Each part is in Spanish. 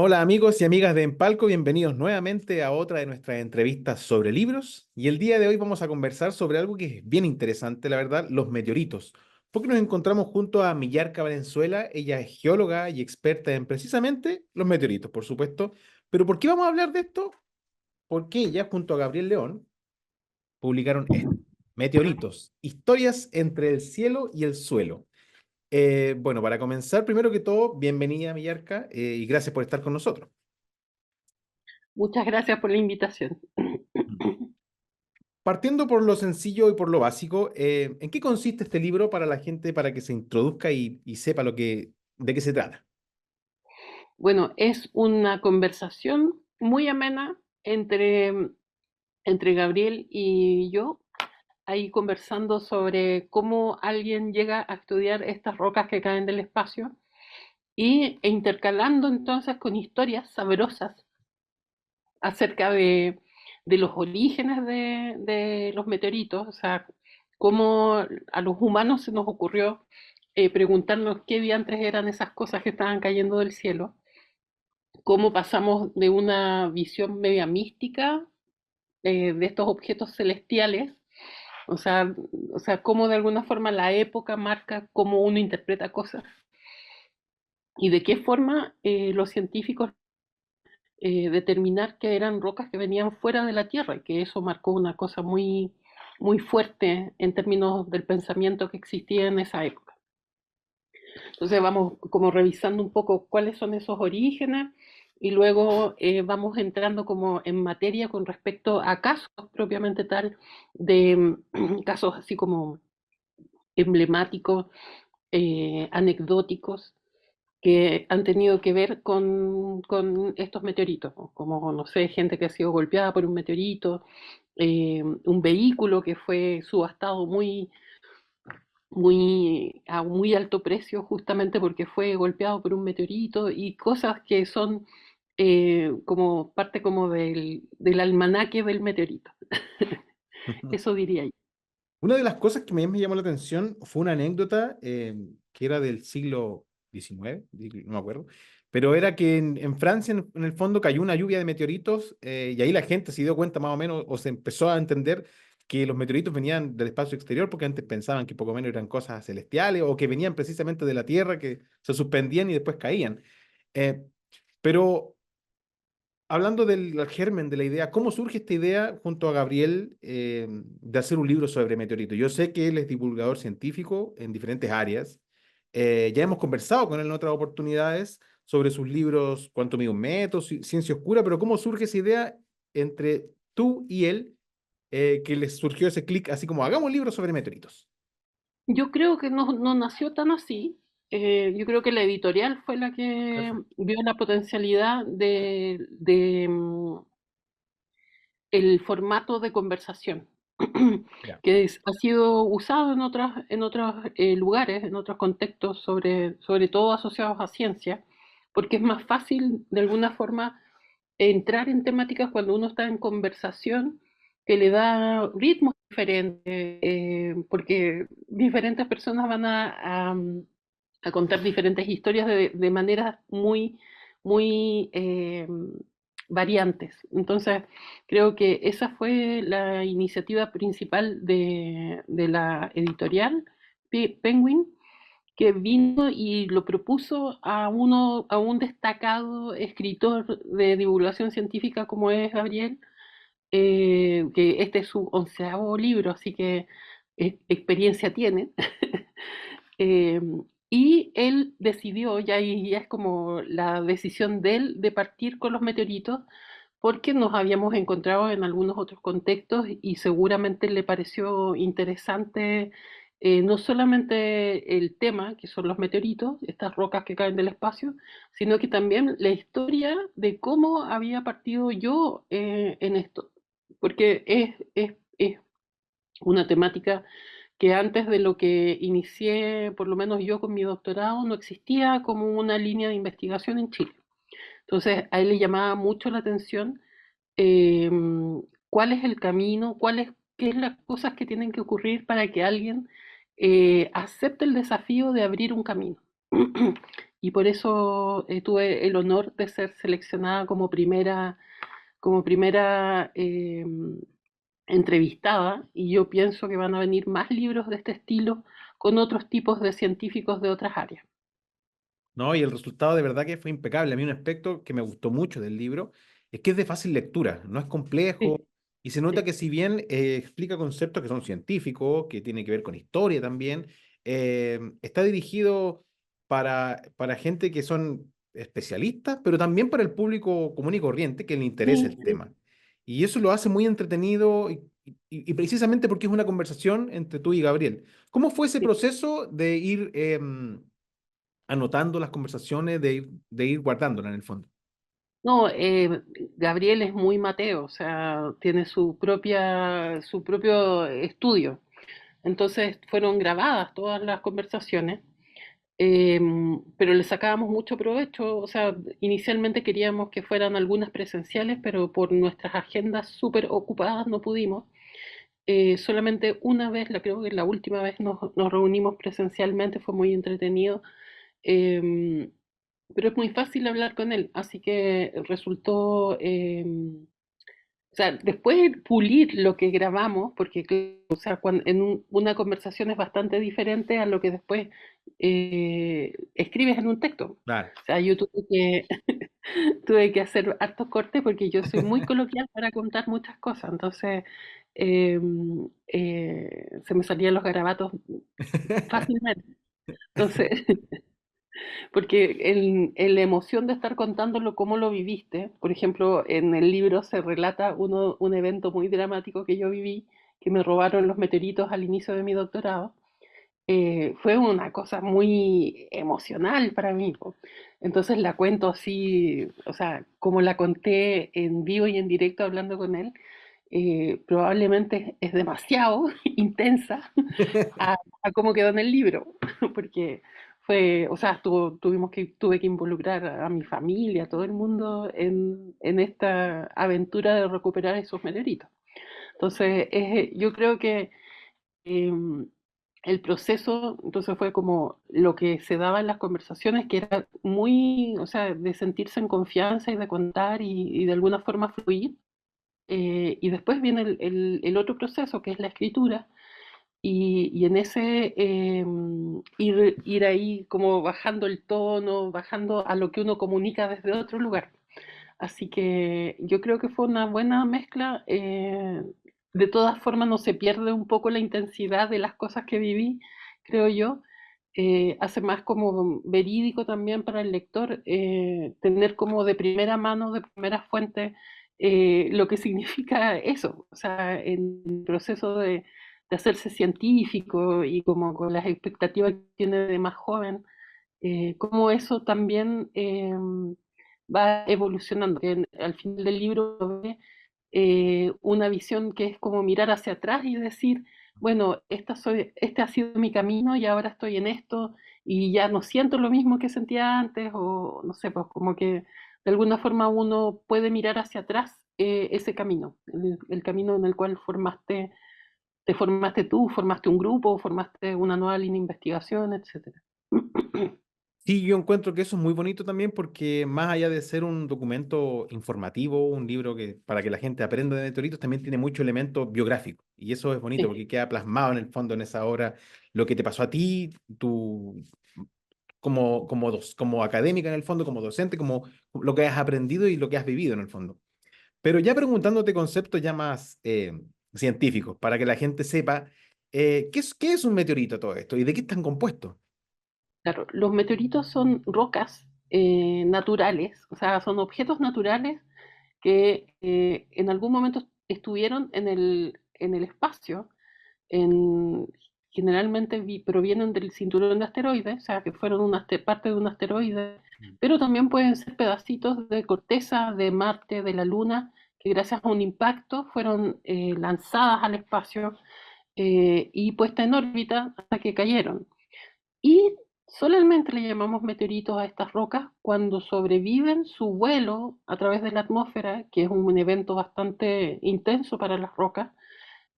Hola amigos y amigas de Empalco, bienvenidos nuevamente a otra de nuestras entrevistas sobre libros. Y el día de hoy vamos a conversar sobre algo que es bien interesante, la verdad, los meteoritos. Porque nos encontramos junto a Millarca Valenzuela, ella es geóloga y experta en precisamente los meteoritos, por supuesto. Pero ¿por qué vamos a hablar de esto? Porque ella, junto a Gabriel León, publicaron esto, Meteoritos, historias entre el cielo y el suelo. Bueno, para comenzar, primero que todo, bienvenida Millarca y gracias por estar con nosotros. Muchas gracias por la invitación. Partiendo por lo sencillo y por lo básico, ¿en qué consiste este libro para la gente para que se introduzca y sepa de qué se trata? Bueno, es una conversación muy amena entre Gabriel y yo, ahí conversando sobre cómo alguien llega a estudiar estas rocas que caen del espacio e intercalando entonces con historias sabrosas acerca de los orígenes de los meteoritos, o sea, cómo a los humanos se nos ocurrió preguntarnos qué diantres eran esas cosas que estaban cayendo del cielo, cómo pasamos de una visión media mística de estos objetos celestiales, o sea, o sea, cómo de alguna forma la época marca cómo uno interpreta cosas y de qué forma los científicos determinar que eran rocas que venían fuera de la Tierra y que eso marcó una cosa muy fuerte en términos del pensamiento que existía en esa época. Entonces vamos como revisando un poco cuáles son esos orígenes y luego vamos entrando como en materia con respecto a casos propiamente tal de casos así como emblemáticos, anecdóticos, que han tenido que ver con estos meteoritos, ¿no? Como, no sé, gente que ha sido golpeada por un meteorito, un vehículo que fue subastado a muy alto precio justamente porque fue golpeado por un meteorito y cosas que son como parte como del almanaque del meteorito. Eso diría yo. Una de las cosas que más me llamó la atención fue una anécdota que era del siglo XIX, no me acuerdo, pero era que en Francia en el fondo cayó una lluvia de meteoritos y ahí la gente se dio cuenta más o menos o se empezó a entender que los meteoritos venían del espacio exterior porque antes pensaban que poco menos eran cosas celestiales o que venían precisamente de la Tierra que se suspendían y después caían. Eh, pero hablando del germen de la idea, ¿cómo surge esta idea junto a Gabriel de hacer un libro sobre meteoritos? Yo sé que él es divulgador científico en diferentes áreas. Ya hemos conversado con él en otras oportunidades sobre sus libros Cuánto mide un metro, Ciencia Oscura, pero ¿cómo surge esa idea entre tú y él que les surgió ese clic así como hagamos un libro sobre meteoritos? Yo creo que no nació tan así. Yo creo que la editorial fue la que Perfecto. vio la potencialidad el formato de conversación, Ya. que ha sido usado en otros lugares, en otros contextos, sobre todo asociados a ciencia, porque es más fácil de alguna forma entrar en temáticas cuando uno está en conversación que le da ritmos diferentes, porque diferentes personas van a contar diferentes historias de maneras muy variantes. Entonces, creo que esa fue la iniciativa principal de la editorial Penguin, que vino y lo propuso a un destacado escritor de divulgación científica como es Gabriel, que este es su 11.º libro, así que experiencia tiene. Eh, y él decidió, ya es como la decisión de él de partir con los meteoritos, porque nos habíamos encontrado en algunos otros contextos y seguramente le pareció interesante no solamente el tema, que son los meteoritos, estas rocas que caen del espacio, sino que también la historia de cómo había partido yo en esto, porque es una temática que antes de lo que inicié, por lo menos yo con mi doctorado, no existía como una línea de investigación en Chile. Entonces a él le llamaba mucho la atención eh, cuál es el camino, qué es las cosas que tienen que ocurrir para que alguien acepte el desafío de abrir un camino. y por eso tuve el honor de ser seleccionada como primera entrevistada, y yo pienso que van a venir más libros de este estilo con otros tipos de científicos de otras áreas. ¿No? Y el resultado de verdad que fue impecable. A mí un aspecto que me gustó mucho del libro es que es de fácil lectura, no es complejo Sí, y se nota sí, que si bien explica conceptos que son científicos, que tienen que ver con historia también, está dirigido para gente que son especialistas, pero también para el público común y corriente que le interesa sí, el sí. tema. Y eso lo hace muy entretenido y precisamente porque es una conversación entre tú y Gabriel. ¿Cómo fue ese Sí. proceso de ir anotando las conversaciones, de ir guardándolas en el fondo? No, Gabriel es muy Mateo, o sea, tiene su propio estudio. Entonces fueron grabadas todas las conversaciones, eh, pero le sacábamos mucho provecho. O sea, inicialmente queríamos que fueran algunas presenciales, pero por nuestras agendas súper ocupadas no pudimos. Solamente una vez, creo que la última vez nos reunimos presencialmente, fue muy entretenido. Eh, pero es muy fácil hablar con él, así que resultó, o sea, después pulir lo que grabamos, porque o sea, una conversación es bastante diferente a lo que después escribes en un texto. Claro. O sea, yo tuve que hacer hartos cortes porque yo soy muy coloquial para contar muchas cosas, entonces eh, se me salían los garabatos fácilmente. Entonces, porque en la emoción de estar contándolo cómo lo viviste, por ejemplo, en el libro se relata un evento muy dramático que yo viví, que me robaron los meteoritos al inicio de mi doctorado. Fue una cosa muy emocional para mí, po. Entonces la cuento así, o sea, como la conté en vivo y en directo hablando con él, probablemente es demasiado intensa a cómo quedó en el libro, porque o sea, tuve que involucrar a mi familia, a todo el mundo en esta aventura de recuperar esos meteoritos. Entonces, yo creo que em, el proceso, entonces fue como lo que se daba en las conversaciones, que era muy, o sea, de sentirse en confianza y de contar y de alguna forma fluir. Y después viene el otro proceso, que es la escritura, y en ese ir ahí como bajando el tono, bajando a lo que uno comunica desde otro lugar. Así que yo creo que fue una buena mezcla. De todas formas, no se pierde un poco la intensidad de las cosas que viví, creo yo. Hace más como verídico también para el lector, tener como de primera mano, de primera fuente, lo que significa eso. O sea, en el proceso de hacerse científico y como con las expectativas que tiene de más joven, cómo eso también va evolucionando. Que al final del libro ve una visión que es como mirar hacia atrás y decir, bueno, este ha sido mi camino y ahora estoy en esto y ya no siento lo mismo que sentía antes, o no sé, pues como que de alguna forma uno puede mirar hacia atrás ese camino, el camino en el cual te formaste tú, formaste un grupo, formaste una nueva línea de investigación, etcétera. Sí, yo encuentro que eso es muy bonito también porque más allá de ser un documento informativo, un libro que para que la gente aprenda de meteoritos, también tiene mucho elemento biográfico. Y eso es bonito Sí, porque queda plasmado en el fondo en esa obra lo que te pasó a ti, como académica en el fondo, como docente, como lo que has aprendido y lo que has vivido en el fondo. Pero ya preguntándote conceptos ya más científicos, para que la gente sepa qué es un meteorito todo esto y de qué están compuestos. claro, los meteoritos son rocas naturales, o sea, son objetos naturales que en algún momento estuvieron en el espacio, en, generalmente provienen del cinturón de asteroides, o sea, que fueron parte de un asteroide, pero también pueden ser pedacitos de corteza de Marte, de la Luna, que gracias a un impacto fueron lanzadas al espacio y puestas en órbita hasta que cayeron. Y solamente le llamamos meteoritos a estas rocas cuando sobreviven su vuelo a través de la atmósfera, que es un evento bastante intenso para las rocas,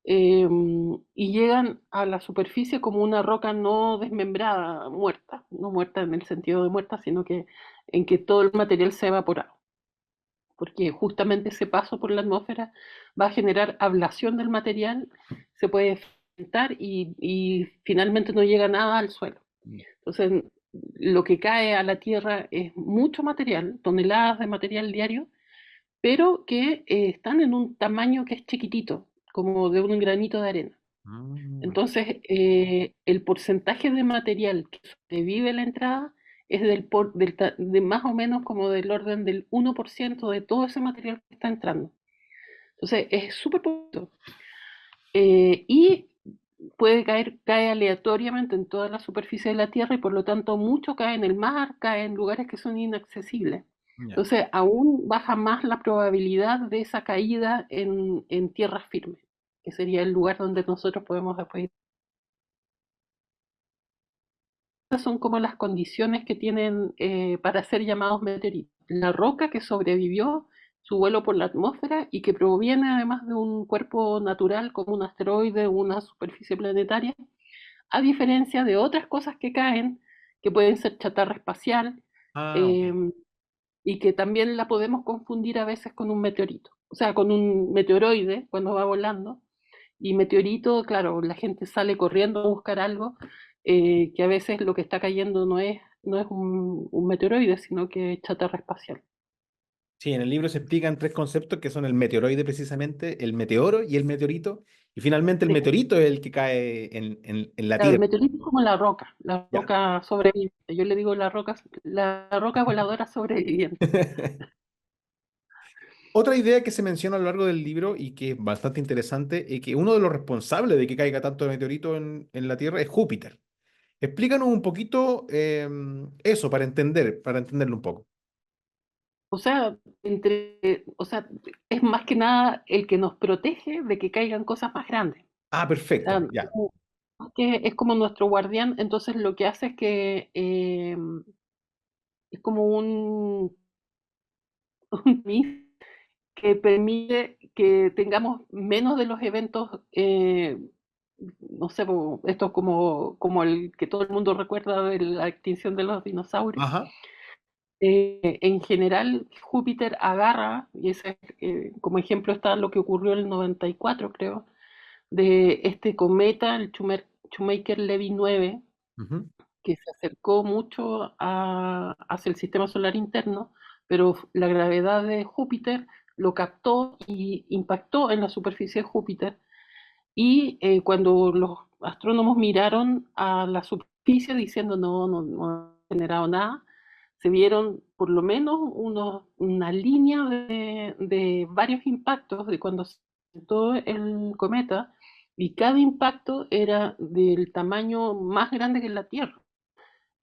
y llegan a la superficie como una roca no desmembrada, muerta, no muerta en el sentido de muerta, sino que en que todo el material se ha evaporado, porque justamente ese paso por la atmósfera va a generar ablación del material, se puede fermentar y finalmente no llega nada al suelo. Entonces, lo que cae a la Tierra es mucho material, toneladas de material diario, pero que están en un tamaño que es chiquitito, como de un granito de arena. Mm. Entonces, el porcentaje de material que sobrevive la entrada es de más o menos como del orden del 1% de todo ese material que está entrando. Entonces, es súper poquito. Y cae aleatoriamente en toda la superficie de la Tierra y por lo tanto mucho cae en el mar, cae en lugares que son inaccesibles. Ya. Entonces aún baja más la probabilidad de esa caída en tierra firme, que sería el lugar donde nosotros podemos después ir. Estas son como las condiciones que tienen para ser llamados meteoritos. La roca que sobrevivió su vuelo por la atmósfera y que proviene además de un cuerpo natural como un asteroide o una superficie planetaria, a diferencia de otras cosas que caen, que pueden ser chatarra espacial, Ah, ok. eh, y que también la podemos confundir a veces con un meteorito, o sea, con un meteoroide cuando va volando, y meteorito, claro, la gente sale corriendo a buscar algo, que a veces lo que está cayendo no es un meteoroide, sino que es chatarra espacial. Sí, en el libro se explican tres conceptos que son el meteoroide precisamente, el meteoro y el meteorito. Y finalmente el Sí. meteorito es el que cae en la Claro, el Tierra. meteorito es como la Ya. roca sobreviviente. Yo le digo la roca voladora sobreviviente. Otra idea que se menciona a lo largo del libro y que es bastante interesante es que uno de los responsables de que caiga tanto meteorito en la Tierra es Júpiter. Explícanos un poquito eso para entenderlo un poco. O sea, es más que nada el que nos protege de que caigan cosas más grandes. Ah, O sea, perfecto, ya. es como nuestro guardián, entonces lo que hace es que es como un MIS que permite que tengamos menos de los eventos, no sé, esto como el que todo el mundo recuerda de la extinción de los dinosaurios. Ajá. En general, Júpiter agarra, y como ejemplo está lo que ocurrió en el 94, creo, de este cometa, el Shoemaker-Levy 9, Ujú. que se acercó mucho hacia el sistema solar interno, pero la gravedad de Júpiter lo captó y impactó en la superficie de Júpiter. Y cuando los astrónomos miraron a la superficie diciendo no ha generado nada, se vieron por lo menos una línea de varios impactos de cuando se presentó el cometa, y cada impacto era del tamaño más grande que la Tierra.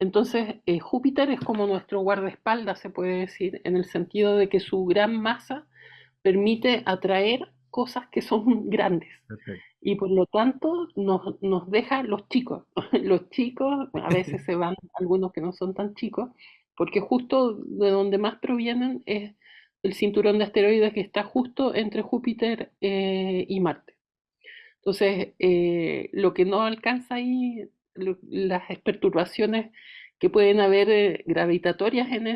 Entonces, Júpiter es como nuestro guardaespaldas, se puede decir, en el sentido de que su gran masa permite atraer cosas que son grandes Perfecto. y por lo tanto nos deja los chicos. Los chicos, a veces se van algunos que no son tan chicos, porque justo de donde más provienen es el cinturón de asteroides que está justo entre Júpiter y Marte. Entonces, lo que no alcanza ahí, las perturbaciones que pueden haber gravitatorias en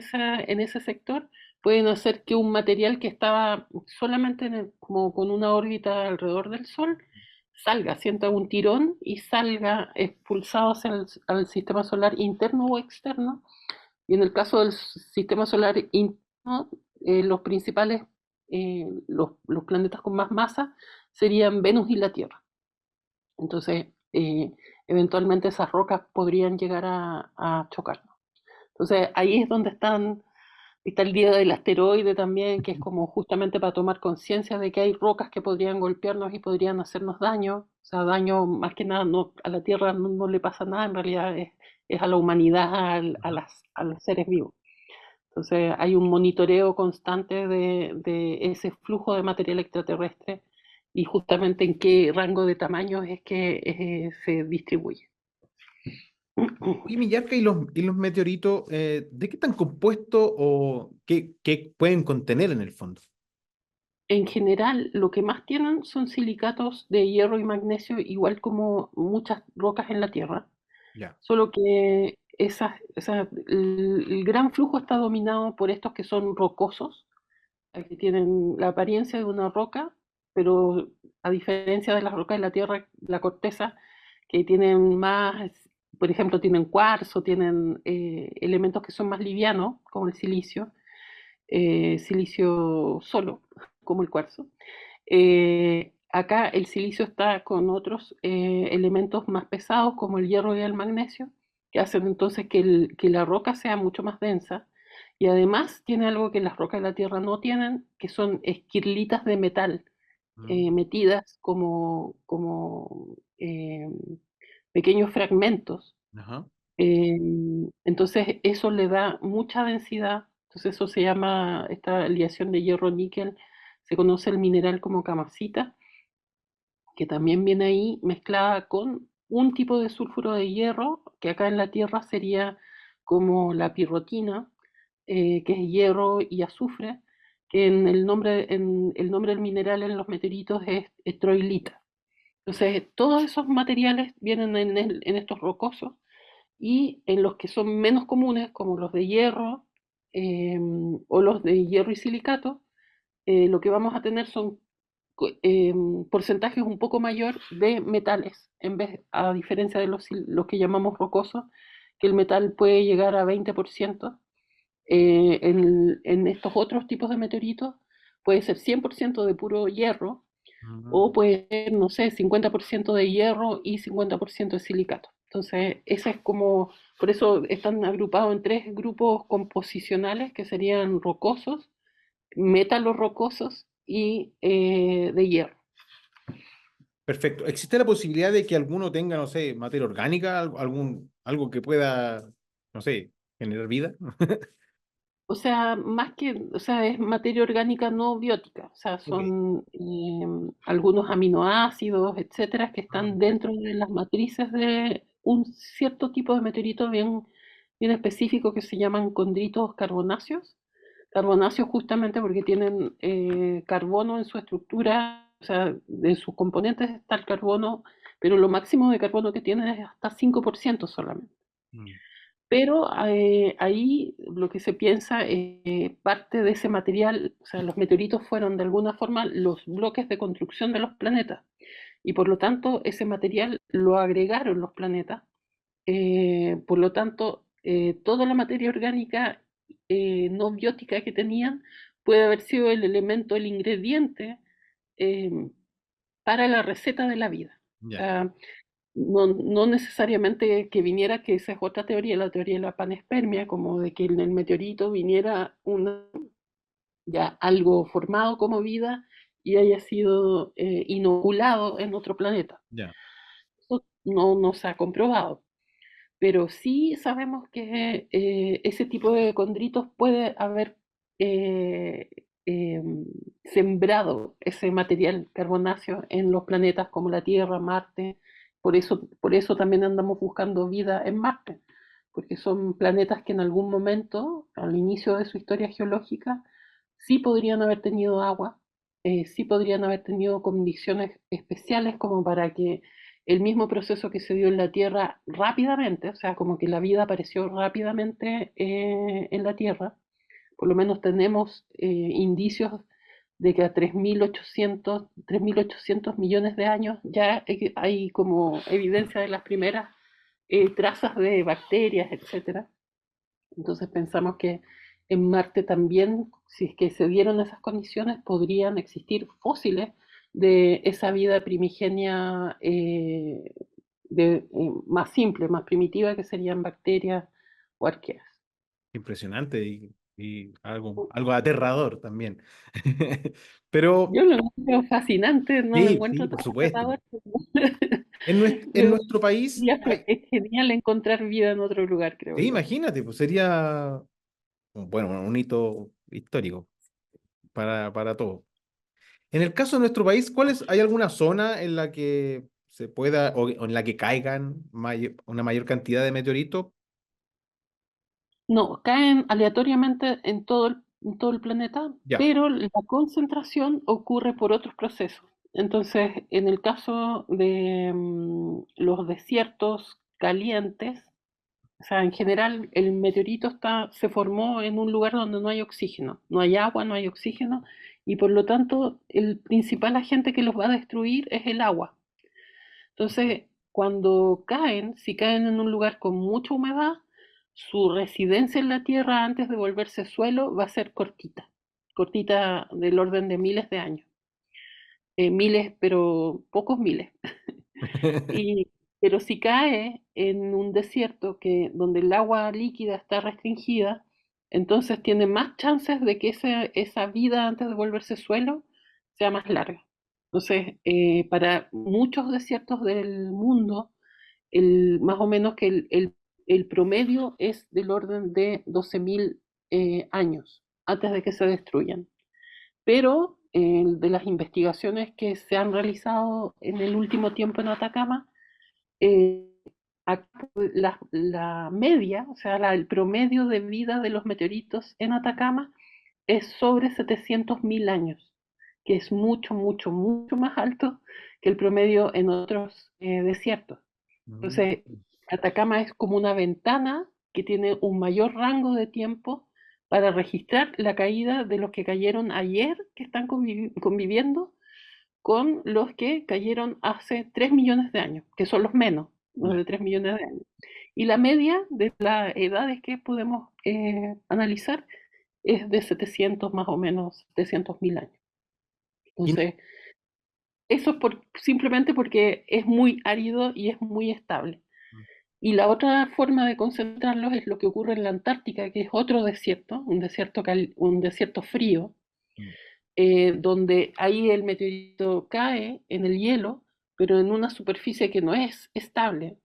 ese sector, pueden hacer que un material que estaba solamente como con una órbita alrededor del Sol, sienta un tirón y salga expulsado hacia al sistema solar interno o externo. Y en el caso del sistema solar interno, los planetas con más masa serían Venus y la Tierra. Entonces, eventualmente esas rocas podrían llegar a chocarnos. Entonces, ahí es donde está el día del asteroide también, que es como justamente para tomar conciencia de que hay rocas que podrían golpearnos y podrían hacernos daño. O sea, daño más que nada a la Tierra no le pasa nada, en realidad es a la humanidad, Ajá. a los seres vivos. Entonces hay un monitoreo constante de ese flujo de material extraterrestre y justamente en qué rango de tamaños es que se distribuye. Oye, Millarca, ¿y los meteoritos, de qué están compuestos o qué pueden contener en el fondo? En general, lo que más tienen son silicatos de hierro y magnesio, igual como muchas rocas en la Tierra. Ya. Solo que el gran flujo está dominado por estos que son rocosos, que tienen la apariencia de una roca, pero a diferencia de las rocas de la Tierra, la corteza, que tienen más, por ejemplo, tienen cuarzo, tienen elementos que son más livianos, como el silicio solo, como el cuarzo. Acá el silicio está con otros elementos más pesados, como el hierro y el magnesio, que hacen entonces que la roca sea mucho más densa. Y además tiene algo que las rocas de la Tierra no tienen, que son esquirlitas de metal, Mm, metidas como pequeños fragmentos. ajá. Entonces eso le da mucha densidad. Entonces eso se llama, esta aleación de hierro-níquel, se conoce el mineral como camacita, que también viene ahí mezclada con un tipo de sulfuro de hierro, que acá en la Tierra sería como la pirrotina, que es hierro y azufre, que en el nombre del mineral en los meteoritos es estroilita. Entonces, todos esos materiales vienen en estos rocosos y en los que son menos comunes, como los de hierro o los de hierro y silicato, lo que vamos a tener son porcentajes un poco mayor de metales, a diferencia de los que llamamos rocosos, que el metal puede llegar a 20%. En estos otros tipos de meteoritos puede ser 100% de puro hierro Mm. o puede ser, no sé, 50% de hierro y 50% de silicato. Entonces, ese es como, por eso están agrupados en tres grupos composicionales que serían rocosos, métalos rocosos y de hierro. Perfecto. ¿Existe la posibilidad de que alguno tenga, no sé, materia orgánica, algo que pueda, no sé, generar vida? O sea, o sea, es materia orgánica no biótica, o sea, Ok. son algunos aminoácidos, etcétera, que Ah, están perfecto. dentro de las matrices de un cierto tipo de meteorito bien específico que se llaman condritos carbonáceos. Carbonáceos justamente porque tienen carbono en su estructura, o sea, de sus componentes está el carbono, pero lo máximo de carbono que tienen es hasta 5% solamente. Mm, Pero ahí lo que se piensa es que parte de ese material, o sea, los meteoritos fueron de alguna forma los bloques de construcción de los planetas y por lo tanto ese material lo agregaron los planetas. Por lo tanto, toda la materia orgánica no biótica que tenían puede haber sido el elemento, el ingrediente eh, para la receta de la vida. O ya. sea, no necesariamente que viniera, que esa es otra teoría, la teoría de la panespermia, como de que en el meteorito viniera ya algo formado como vida y haya sido inoculado en otro planeta. Ya. Eso no se ha comprobado, pero sí sabemos que ese tipo de condritos puede haber eh, eh, sembrado ese material carbonáceo en los planetas como la Tierra, Marte. Por eso también andamos buscando vida en Marte, porque son planetas que en algún momento, al inicio de su historia geológica, sí podrían haber tenido agua, sí podrían haber tenido condiciones especiales como para que el mismo proceso que se dio en la Tierra rápidamente, o sea, como que la vida apareció rápidamente en la Tierra. Por lo menos tenemos indicios de que a 3.800 millones de años ya hay como evidencia de las primeras trazas de bacterias, etcétera. Entonces pensamos que en Marte también, si es que se dieron esas condiciones, podrían existir fósiles de esa vida primigenia más simple, más primitiva, que serían bacterias o arqueas. Impresionante y algo aterrador también. Pero Yo lo encuentro fascinante, no lo sí, sí, encuentro por tan supuesto. aterrador. En Pero nuestro país, es genial encontrar vida en otro lugar, creo sí, yo. imagínate, pues sería, bueno, un hito histórico para todo. En el caso de nuestro país, ¿hay alguna zona en la que se pueda o en la que caigan una mayor cantidad de meteoritos? No, caen aleatoriamente en todo el planeta, Ya. pero la concentración ocurre por otros procesos. Entonces, en el caso de los desiertos calientes, o sea, en general el meteorito se formó en un lugar donde no hay oxígeno, no hay agua, no hay oxígeno, y por lo tanto el principal agente que los va a destruir es el agua. Entonces, cuando caen, si caen en un lugar con mucha humedad, su residencia en la tierra antes de volverse suelo va a ser cortita, cortita del orden de miles de años. Miles, pero pocos miles. Y, pero si cae en un desierto donde el agua líquida está restringida, entonces tiene más chances de que esa vida antes de volverse suelo sea más larga. Entonces, para muchos desiertos del mundo, más o menos que el promedio es del orden de 12.000 años antes de que se destruyan. Pero de las investigaciones que se han realizado en el último tiempo en Atacama, eh, la media, o sea, el promedio de vida de los meteoritos en Atacama es sobre 700.000 años, que es mucho, mucho, mucho más alto que el promedio en otros desiertos. Mm. Entonces, Atacama es como una ventana que tiene un mayor rango de tiempo para registrar la caída de los que cayeron ayer, que están conviviendo, con los que cayeron hace 3 millones de años, que son los menos, los Ya. de 3 millones de años. Y la media de las edades que podemos analizar es de 700 más o menos, 700.000 años. Y- Entonces, eso es simplemente porque es muy árido y es muy estable. Y la otra forma de concentrarlos es lo que ocurre en la Antártica, que es otro desierto, un desierto frío, donde ahí el meteorito cae en el hielo, pero en una superficie que no es estable.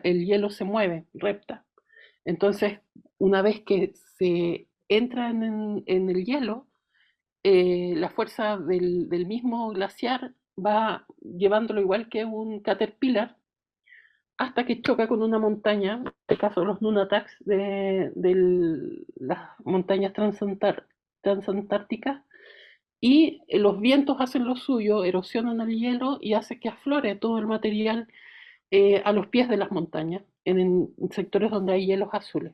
El hielo se mueve, repta. Entonces, una vez que se entra en el hielo, la fuerza del mismo glaciar va llevándolo igual que un caterpillar hasta que choca con una montaña, en este caso los nunataks de las montañas transantárticas, y los vientos hacen lo suyo, erosionan el hielo y hace que aflore todo el material a los pies de las montañas, en sectores donde hay hielos azules.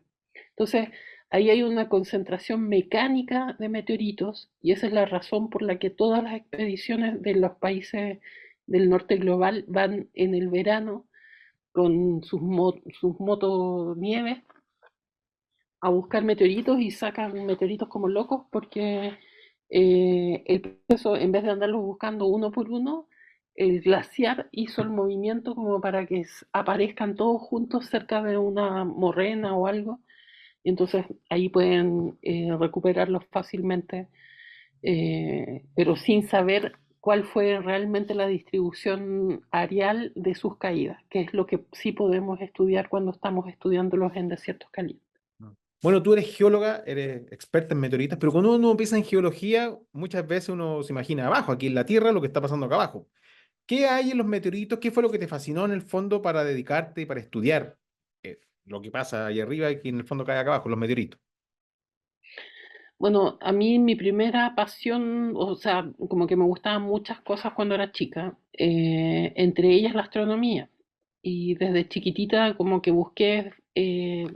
Entonces, ahí hay una concentración mecánica de meteoritos y esa es la razón por la que todas las expediciones de los países del norte global van en el verano con sus motonieves a buscar meteoritos y sacan meteoritos como locos porque el proceso, en vez de andarlos buscando uno por uno, el glaciar hizo el movimiento como para que aparezcan todos juntos cerca de una morrena o algo, y entonces ahí pueden recuperarlos fácilmente, pero sin saber cuál fue realmente la distribución areal de sus caídas, que es lo que sí podemos estudiar cuando estamos estudiándolos en desiertos calientes. Bueno, tú eres geóloga, eres experta en meteoritas, pero cuando uno piensa en geología, muchas veces uno se imagina abajo, aquí en la Tierra, lo que está pasando acá abajo. ¿Qué hay en los meteoritos? ¿Qué fue lo que te fascinó en el fondo para dedicarte y para estudiar lo que pasa ahí arriba y que en el fondo cae acá abajo, los meteoritos? Bueno, a mí mi primera pasión, o sea, como que me gustaban muchas cosas cuando era chica, entre ellas la astronomía. Y desde chiquitita como que busqué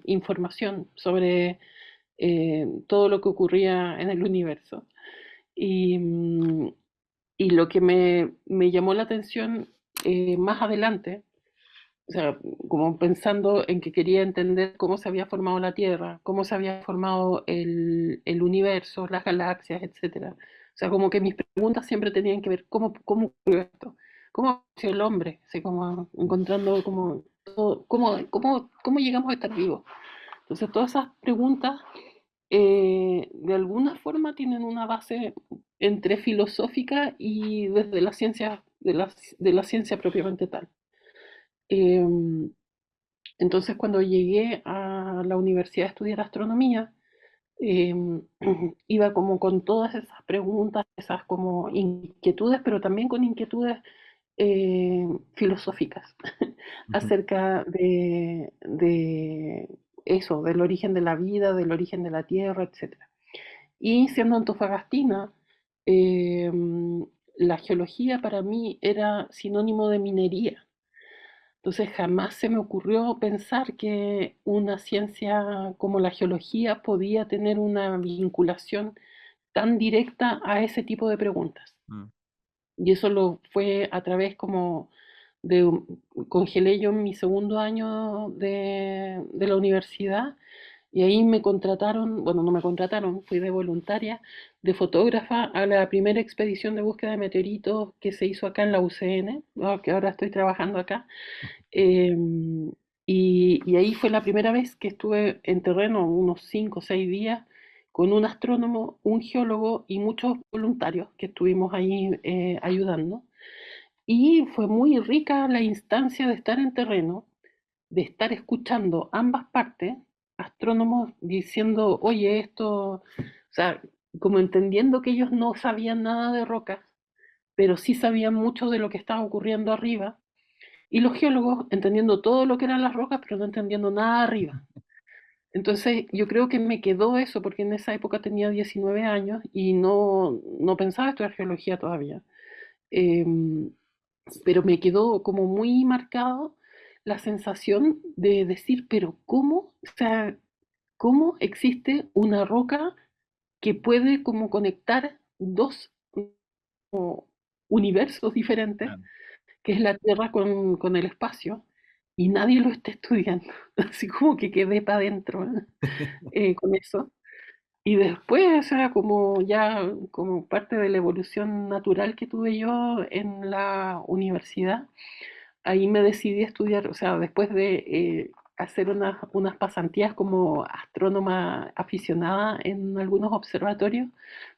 información sobre todo lo que ocurría en el universo. Y, y lo que me llamó la atención más adelante, o sea, como pensando en que quería entender cómo se había formado la Tierra, cómo se había formado el universo, las galaxias, etcétera. O sea, como que mis preguntas siempre tenían que ver cómo ocurrió esto, cómo nació el hombre, así como encontrando como cómo llegamos a estar vivos. Entonces, todas esas preguntas de alguna forma tienen una base entre filosófica y desde la ciencia, de la ciencia propiamente tal. Em, entonces, cuando llegué a la universidad a estudiar astronomía, eh, iba como con todas esas preguntas, esas como inquietudes, pero también con inquietudes filosóficas Ujú. acerca de eso, del origen de la vida, del origen de la Tierra, etc. Y siendo antofagastina, eh, la geología para mí era sinónimo de minería. Entonces jamás se me ocurrió pensar que una ciencia como la geología podía tener una vinculación tan directa a ese tipo de preguntas. Mm. Y eso lo fue a través como congelé yo en mi segundo año de la universidad y ahí me contrataron, bueno, no me contrataron, fui de voluntaria, de fotógrafa a la primera expedición de búsqueda de meteoritos que se hizo acá en la UCN, ¿no? Que ahora estoy trabajando acá. Eh, y ahí fue la primera vez que estuve en terreno, unos 5 o 6 días, con un astrónomo, un geólogo y muchos voluntarios que estuvimos ahí ayudando. Y fue muy rica la instancia de estar en terreno, de estar escuchando ambas partes, astrónomos diciendo, oye, esto, o sea, como entendiendo que ellos no sabían nada de rocas, pero sí sabían mucho de lo que estaba ocurriendo arriba, y los geólogos entendiendo todo lo que eran las rocas, pero no entendiendo nada arriba. Entonces yo creo que me quedó eso, porque en esa época tenía 19 años y no pensaba estudiar geología todavía. Eh, pero me quedó como muy marcado la sensación de decir, pero ¿cómo? O sea, ¿cómo existe una roca que puede como conectar dos como, universos diferentes, Claro. que es la Tierra con el espacio, y nadie lo está estudiando? Así como que quedé para adentro con eso. Y después, o sea, como ya como parte de la evolución natural que tuve yo en la universidad, ahí me decidí a estudiar, o sea, después de hacer unas pasantías como astrónoma aficionada en algunos observatorios,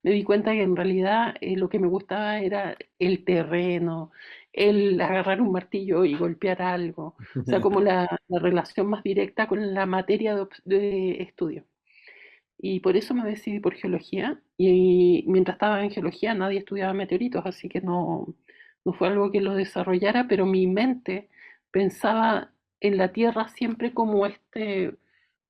me di cuenta que en realidad lo que me gustaba era el terreno, el agarrar un martillo y golpear algo, o sea, como la relación más directa con la materia de estudio. Y por eso me decidí por geología. Y mientras estaba en geología nadie estudiaba meteoritos, así que no fue algo que lo desarrollara, pero mi mente pensaba en la Tierra siempre como este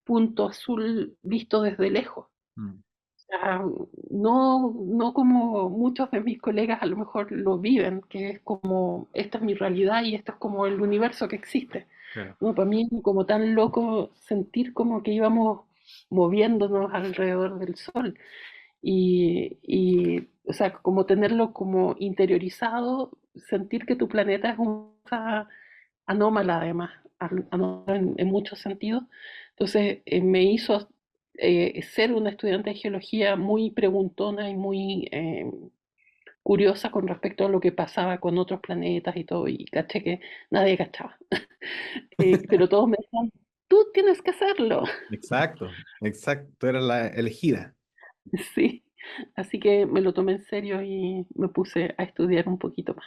punto azul visto desde lejos. Mm. O sea, no como muchos de mis colegas a lo mejor lo viven, que es como, esta es mi realidad y esto es como el universo que existe. Claro. No, para mí es como tan loco sentir como que íbamos moviéndonos alrededor del sol o sea, como tenerlo como interiorizado, sentir que tu planeta es una cosa anómala además, anómala en muchos sentidos. Entonces me hizo ser una estudiante de geología muy preguntona y muy curiosa con respecto a lo que pasaba con otros planetas y todo, y caché que nadie cachaba. Pero todos me decían, tú tienes que hacerlo. Exacto, exacto. Tú eras la elegida. Sí, así que me lo tomé en serio y me puse a estudiar un poquito más.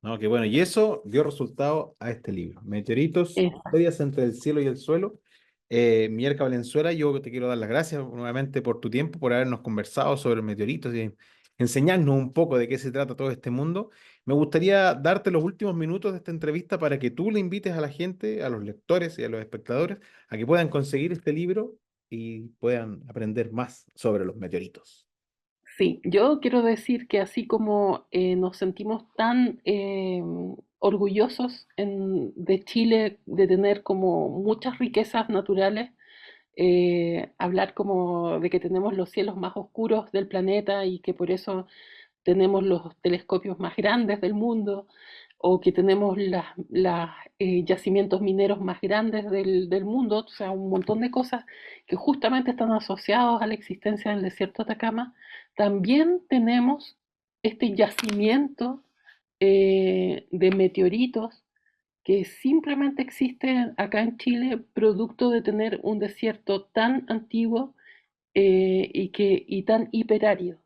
No, qué bueno. Y eso dio resultado a este libro. Meteoritos, Esa. historias entre el cielo y el suelo. Mierka Valenzuela, yo te quiero dar las gracias nuevamente por tu tiempo, por habernos conversado sobre meteoritos y enseñarnos un poco de qué se trata todo este mundo. Me gustaría darte los últimos minutos de esta entrevista para que tú le invites a la gente, a los lectores y a los espectadores, a que puedan conseguir este libro y puedan aprender más sobre los meteoritos. Sí, yo quiero decir que así como nos sentimos tan orgullosos de Chile de tener como muchas riquezas naturales, hablar como de que tenemos los cielos más oscuros del planeta y que por eso tenemos los telescopios más grandes del mundo, o que tenemos yacimientos mineros más grandes del mundo, o sea, un montón de cosas que justamente están asociados a la existencia del desierto de Atacama. También tenemos este yacimiento de meteoritos que simplemente existen acá en Chile, producto de tener un desierto tan antiguo y tan hiperárido.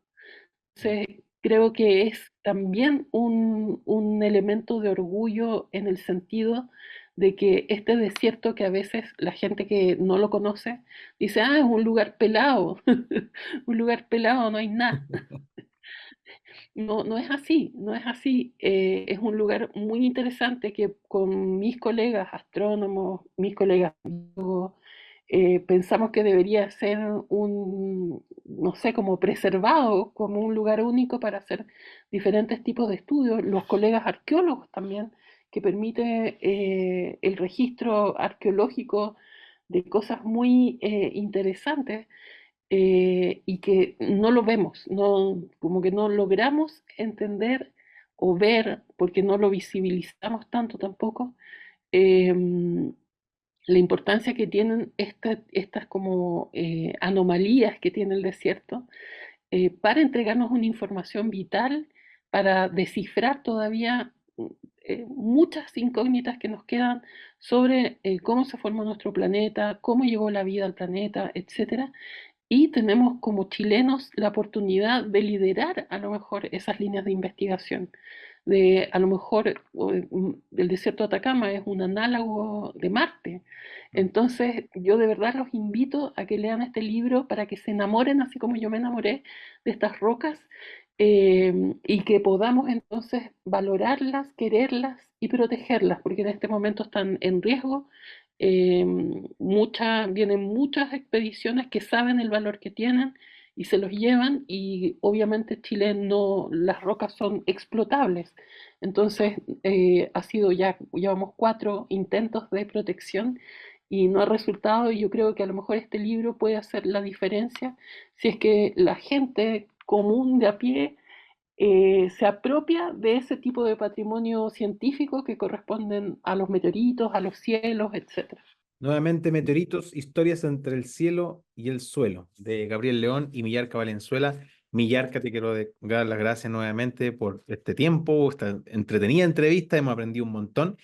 Entonces, creo que es también un elemento de orgullo en el sentido de que este desierto que a veces la gente que no lo conoce dice, ah, es un lugar pelado, un lugar pelado, no hay nada. No es así, no es así. Es un lugar muy interesante que con mis colegas astrónomos, mis colegas biólogos, Pensamos que debería ser no sé, como preservado, como un lugar único para hacer diferentes tipos de estudios. Los colegas arqueólogos también, que permite el registro arqueológico de cosas muy interesantes y que no lo vemos, no, como que no logramos entender o ver, porque no lo visibilizamos tanto tampoco, eh, la importancia que tienen estas como anomalías que tiene el desierto para entregarnos una información vital, para descifrar todavía muchas incógnitas que nos quedan sobre cómo se formó nuestro planeta, cómo llegó la vida al planeta, etcétera. Y tenemos como chilenos la oportunidad de liderar a lo mejor esas líneas de investigación. De, a lo mejor el desierto de Atacama es un análogo de Marte. Mm. Entonces yo de verdad los invito a que lean este libro para que se enamoren, así como yo me enamoré de estas rocas, y que podamos entonces valorarlas, quererlas y protegerlas, porque en este momento están en riesgo. Vienen muchas expediciones que saben el valor que tienen y se los llevan, y obviamente Chile no, las rocas son explotables. Entonces ha sido ya, llevamos 4 intentos de protección y no ha resultado, y yo creo que a lo mejor este libro puede hacer la diferencia si es que la gente común de a pie se apropia de ese tipo de patrimonio científico que corresponden a los meteoritos, a los cielos, etcétera. Nuevamente, Meteoritos, historias entre el cielo y el suelo, de Gabriel León y Millarca Valenzuela. Millarca, te quiero dar las gracias nuevamente por este tiempo, esta entretenida entrevista, hemos aprendido un montón.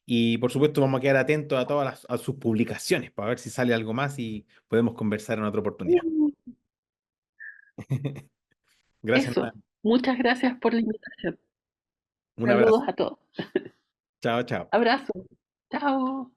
Y por supuesto vamos a quedar atentos a todas a sus publicaciones para ver si sale algo más y podemos conversar en otra oportunidad. Gracias Eso, nuevamente. muchas gracias por la invitación. Un Saludos abrazo. a todos. Chao, chao. Abrazo. Chao.